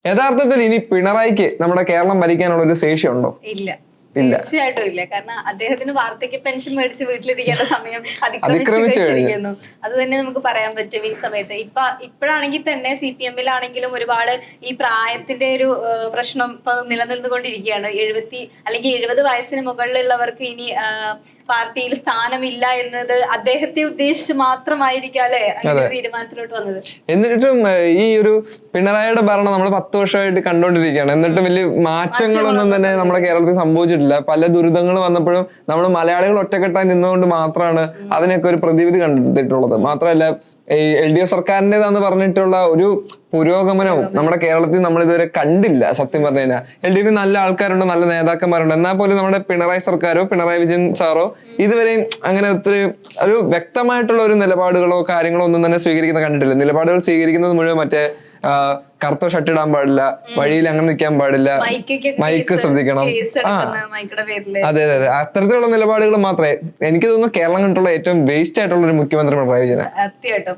യഥാർത്ഥത്തിൽ ഇനി പിണറായിക്ക് നമ്മുടെ കേരളം ഭരിക്കാനുള്ള ഒരു ശേഷി ഉണ്ടോ? ഇല്ല, തീർച്ചയായിട്ടും ഇല്ല. കാരണം അദ്ദേഹത്തിന് വാർദ്ധക്യ പെൻഷൻ മേടിച്ച് വീട്ടിലിരിക്കേണ്ട സമയം അതിക്രമിച്ചു കഴിഞ്ഞിരിക്കുന്നു. അത് തന്നെ നമുക്ക് പറയാൻ പറ്റും ഈ സമയത്ത്. ഇപ്പോഴാണെങ്കിൽ തന്നെ CPM-ലാണെങ്കിലും ഒരുപാട് ഈ പ്രായത്തിന്റെ ഒരു പ്രശ്നം ഇപ്പൊ നിലനിന്നുകൊണ്ടിരിക്കുകയാണ്. 70 വയസ്സിന് മുകളിലുള്ളവർക്ക് ഇനി പാർട്ടിയിൽ സ്ഥാനമില്ല എന്നത് അദ്ദേഹത്തെ ഉദ്ദേശിച്ച് മാത്രമായിരിക്കാം അല്ലെ അങ്ങനെ തീരുമാനത്തിലോട്ട് വന്നത്. എന്നിട്ടും ഈ ഒരു പിണറായിയുടെ ഭരണം നമ്മൾ 10 വർഷമായിട്ട് കണ്ടോണ്ടിരിക്കുകയാണ്. എന്നിട്ടും വലിയ മാറ്റങ്ങളൊന്നും തന്നെ നമ്മുടെ കേരളത്തിൽ സംഭവിച്ചിട്ടില്ല. പല ദുരിതങ്ങൾ വന്നപ്പോഴും നമ്മൾ മലയാളികൾ ഒറ്റക്കെട്ടായി നിന്നുകൊണ്ട് മാത്രമാണ് അതിനൊക്കെ ഒരു പ്രതിവിധി കണ്ടെത്തിയിട്ടുള്ളത്. മാത്രമല്ല ഈ LDF സർക്കാരിൻ്റെതാന്ന് പറഞ്ഞിട്ടുള്ള ഒരു പുരോഗമനവും നമ്മുടെ കേരളത്തിൽ നമ്മൾ ഇതുവരെ കണ്ടില്ല. സത്യം പറഞ്ഞു കഴിഞ്ഞാൽ LDF നല്ല ആൾക്കാരുണ്ട്, നല്ല നേതാക്കന്മാരുണ്ട്. എന്നാൽ പോലും നമ്മുടെ പിണറായി സർക്കാരോ പിണറായി വിജയൻ സാറോ ഇതുവരെയും അങ്ങനെ ഒത്തിരി ഒരു വ്യക്തമായിട്ടുള്ള ഒരു നിലപാടുകളോ കാര്യങ്ങളോ ഒന്നും തന്നെ സ്വീകരിക്കുന്ന കണ്ടിട്ടില്ല. നിലപാടുകൾ സ്വീകരിക്കുന്നത് മുഴുവൻ മറ്റേ കറുത്ത ഷർട്ട് ഇടാൻ പാടില്ല, വഴിയിൽ അങ്ങനെ നിൽക്കാൻ പാടില്ല, മൈക്ക് ശ്രദ്ധിക്കണം, അതെ അതെ അതെ, അത്തരത്തിലുള്ള നിലപാടുകൾ മാത്രമേ. എനിക്ക് തോന്നുന്നു കേരളം കണ്ടുള്ള ഏറ്റവും വേസ്റ്റ് ആയിട്ടുള്ള ഒരു മുഖ്യമന്ത്രി പിണറായി വിജയൻ. സത്യമായിട്ടും